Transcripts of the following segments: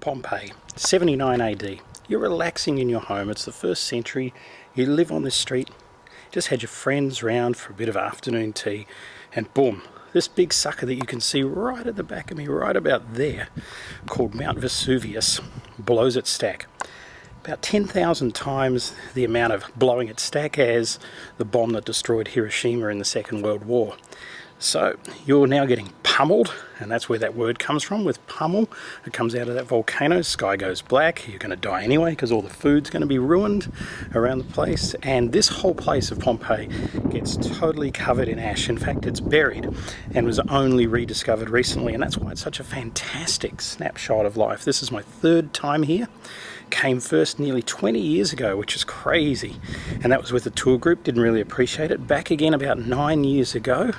Pompeii, 79 AD. You're relaxing in your home. It's the 1st century. You live on this street. Just had your friends round for a bit of afternoon tea, and boom, this big sucker that you can see right at the back of me, right about there, called Mount Vesuvius, blows its stack. About 10,000 times the amount of blowing its stack as the bomb that destroyed Hiroshima in the Second World War. So you're now getting pummeled, and that's where that word comes from, with pummel. It comes out of that volcano. Sky goes black. You're going to die anyway because all the food's going to be ruined around the place. And this whole place of Pompeii gets totally covered in ash. In fact, it's buried and was only rediscovered recently, and that's why it's such a fantastic snapshot of life. This is my 3rd time here. Came first nearly 20 years ago, which is crazy, and that was with a tour group. Didn't really appreciate it. Back again about 9 years ago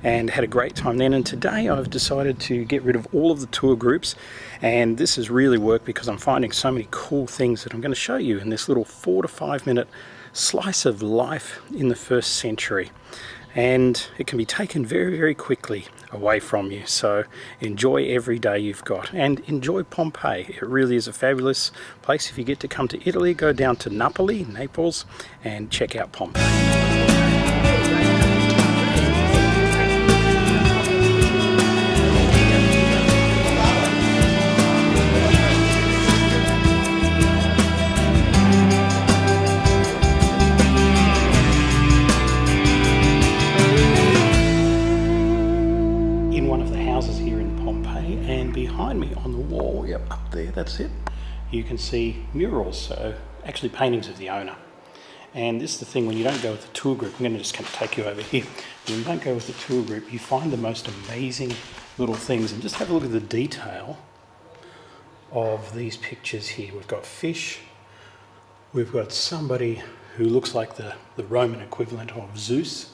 and had a great time then, and today I've decided to get rid of all of the tour groups, and this has really worked because I'm finding so many cool things that I'm going to show you in this little 4 to 5 minute slice of life in the 1st century. And it can be taken very, very quickly away from you. So enjoy every day you've got, and enjoy Pompeii. It really is a fabulous place. If you get to come to Italy, go down to Naples, and check out Pompeii. Behind me on the wall, yep, up there, that's it, you can see murals, so actually paintings of the owner. And this is the thing, when you don't go with the tour group, I'm going to just kind of take you over here. When you don't go with the tour group, you find the most amazing little things, and just have a look at the detail of these pictures here. We've got fish, we've got somebody who looks like the Roman equivalent of Zeus.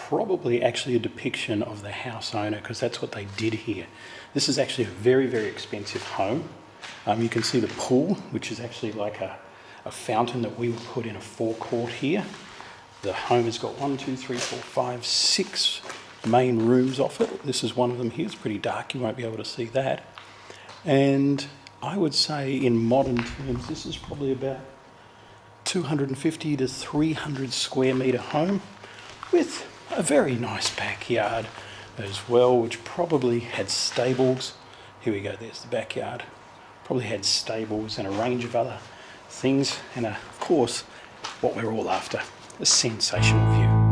Probably actually a depiction of the house owner, because that's what they did here. This is actually a very, very expensive home. You can see the pool, which is actually like a fountain that we would put in a forecourt here. The home has got 1, 2, 3, 4, 5, 6 main rooms off it. This is one of them here. It's pretty dark, you won't be able to see that. And I would say in modern terms, this is probably about 250 to 300 square metre home with a very nice backyard as well, which probably had stables. Here we go, there's the backyard. Probably had stables and a range of other things, and of course, what we're all after, a sensational view.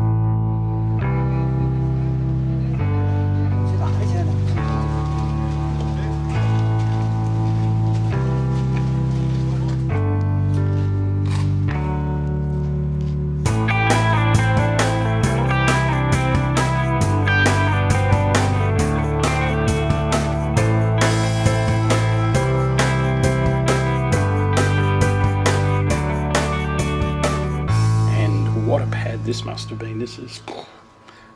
This must have been, this is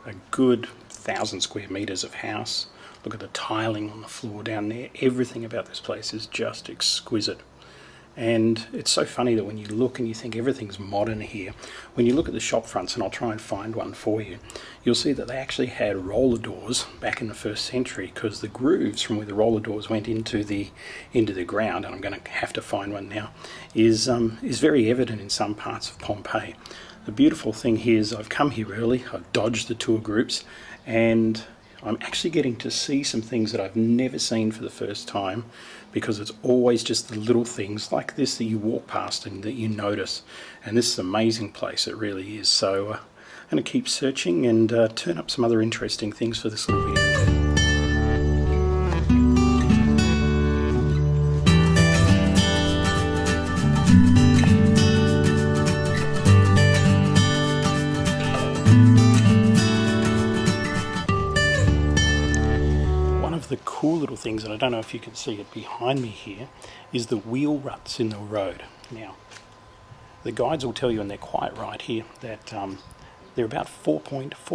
a good 1,000 square metres of house. Look at the tiling on the floor down there. Everything about this place is just exquisite. And it's so funny that when you look and you think everything's modern here, when you look at the shop fronts, and I'll try and find one for you, you'll see that they actually had roller doors back in the 1st century, because the grooves from where the roller doors went into the ground, and I'm going to have to find one now, is very evident in some parts of Pompeii. The beautiful thing here is I've come here early, I've dodged the tour groups, and I'm actually getting to see some things that I've never seen for the first time, because it's always just the little things like this that you walk past and that you notice. And this is an amazing place, it really is. So I'm going to keep searching and turn up some other interesting things for this little video. The cool little things, and I don't know if you can see it behind me here, is the wheel ruts in the road. Now, the guides will tell you, and they're quite right here, that they're about 4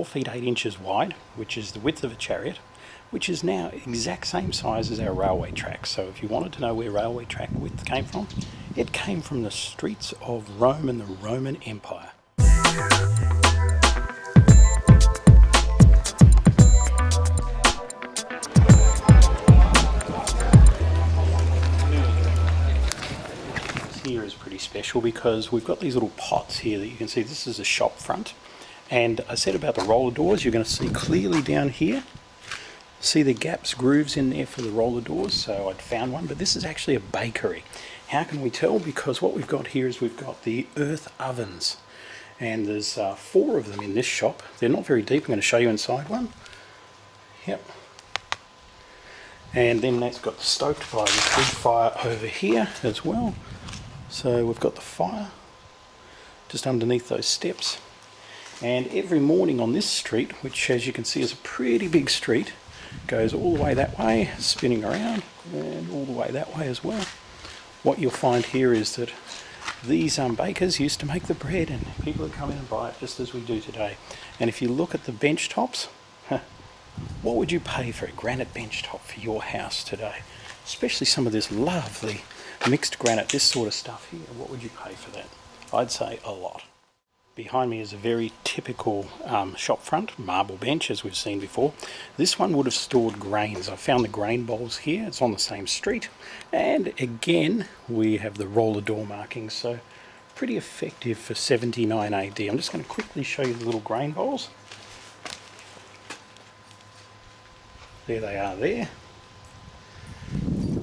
feet 8 inches wide, which is the width of a chariot, which is now exact same size as our railway tracks. So if you wanted to know where railway track width came from, it came from the streets of Rome and the Roman Empire. special because we've got these little pots here that you can see. This is a shop front. And I said about the roller doors, you're going to see clearly down here. See the gaps, grooves in there for the roller doors, so I'd found one, but this is actually a bakery. How can we tell? Because what we've got here is we've got the earth ovens, and there's 4 of them in this shop. They're not very deep. I'm going to show you inside one. Yep. And then that's got stoked by this big fire over here as well. So we've got the fire just underneath those steps. And every morning on this street, which as you can see is a pretty big street, goes all the way that way, spinning around, and all the way that way as well. What you'll find here is that these bakers used to make the bread, and people would come in and buy it just as we do today. And if you look at the bench tops, what would you pay for a granite bench top for your house today? Especially some of this lovely mixed granite, this sort of stuff here. What would you pay for that? I'd say a lot. Behind me is a very typical shop front marble bench, as we've seen before. This one would have stored grains. I found the grain bowls here. It's on the same street. And again, we have the roller door markings. So pretty effective for 79 AD. I'm just going to quickly show you the little grain bowls. There they are there.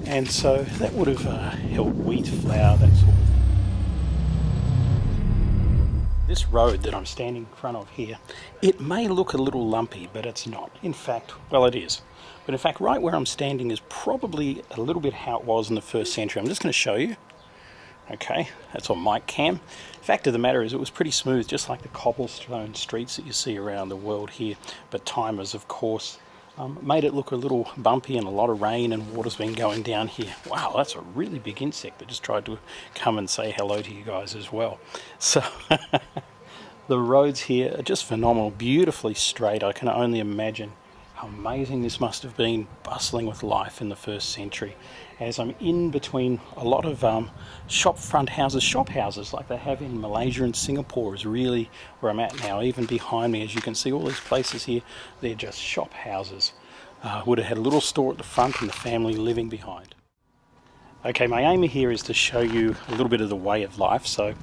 And so that would have held wheat, flour, that sort of thing. This road that I'm standing in front of here, it may look a little lumpy, but it's not. In fact, well, it is. But in fact, right where I'm standing is probably a little bit how it was in the 1st century. I'm just going to show you. Okay, that's on mic cam. Fact of the matter is it was pretty smooth, just like the cobblestone streets that you see around the world here. But timers, of course, made it look a little bumpy, and a lot of rain and water's been going down here. Wow, that's a really big insect that just tried to come and say hello to you guys as well. So the roads here are just phenomenal, beautifully straight. I can only imagine how amazing this must have been, bustling with life in the 1st century. As I'm in between a lot of shop front houses, shop houses like they have in Malaysia and Singapore is really where I'm at now. Even behind me, as you can see, all these places here, they're just shop houses. Would have had a little store at the front and the family living behind. Okay, my aim here is to show you a little bit of the way of life. So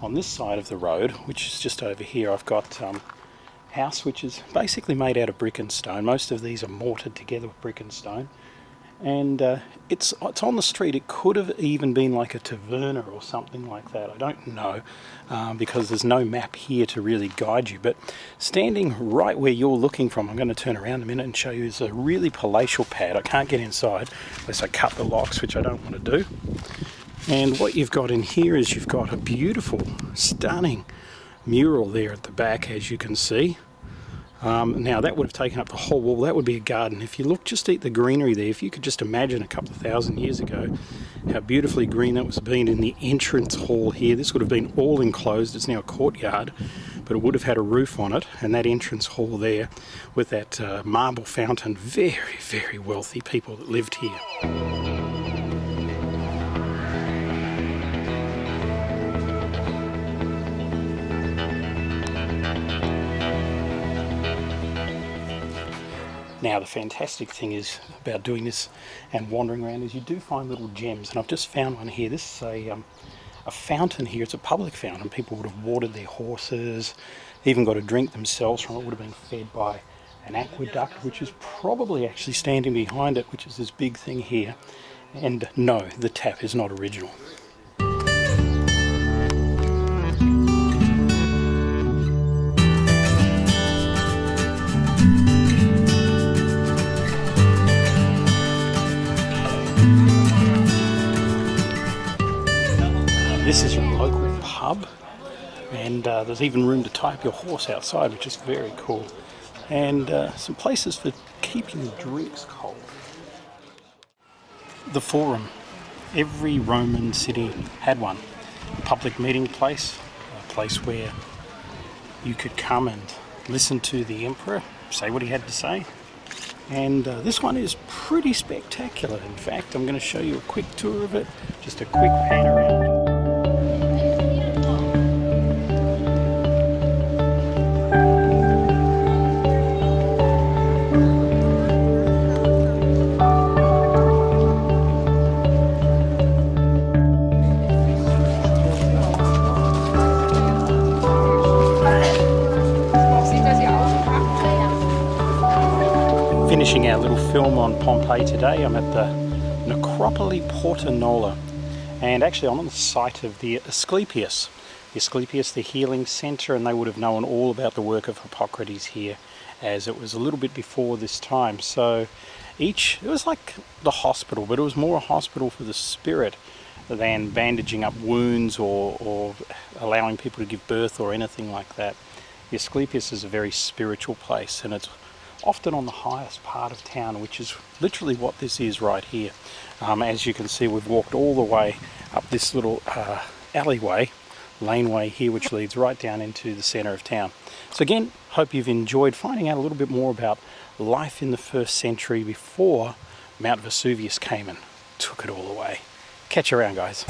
on this side of the road, which is just over here, I've got house which is basically made out of brick and stone. Most of these are mortared together with brick and stone. And it's on the street. It could have even been like a taverna or something like that. I don't know, because there's no map here to really guide you. But standing right where you're looking from, I'm going to turn around a minute and show you, is a really palatial pad. I can't get inside unless I cut the locks, which I don't want to do. And what you've got in here is you've got a beautiful, stunning mural there at the back, as you can see. Now that would have taken up the whole wall. That would be a garden. If you look just at the greenery there, if you could just imagine a couple of thousand years ago how beautifully green that was been in the entrance hall here. This would have been all enclosed. It's now a courtyard, but it would have had a roof on it, and that entrance hall there with that marble fountain. Very, very wealthy people that lived here. Now the fantastic thing is about doing this and wandering around is you do find little gems, and I've just found one here. This is a fountain here. It's a public fountain. People would have watered their horses, even got a drink themselves from it. Would have been fed by an aqueduct, which is probably actually standing behind it, which is this big thing here. And no, the tap is not original. This is your local pub, and there's even room to tie up your horse outside, which is very cool. And some places for keeping drinks cold. The Forum. Every Roman city had one. A public meeting place, a place where you could come and listen to the emperor, say what he had to say. And this one is pretty spectacular. In fact, I'm going to show you a quick tour of it, just a quick pan around. finishing our little film on Pompeii today. I'm at the Necropoli Porta Nola, and actually I'm on the site of the Asclepius. The Asclepius, the healing centre, and they would have known all about the work of Hippocrates here, as it was a little bit before this time. So it was like the hospital, but it was more a hospital for the spirit than bandaging up wounds or allowing people to give birth or anything like that. The Asclepius is a very spiritual place, and it's often on the highest part of town, which is literally what this is right here. As you can see, we've walked all the way up this little laneway here, which leads right down into the centre of town. So again, hope you've enjoyed finding out a little bit more about life in the 1st century before Mount Vesuvius came and took it all away. Catch you around, guys.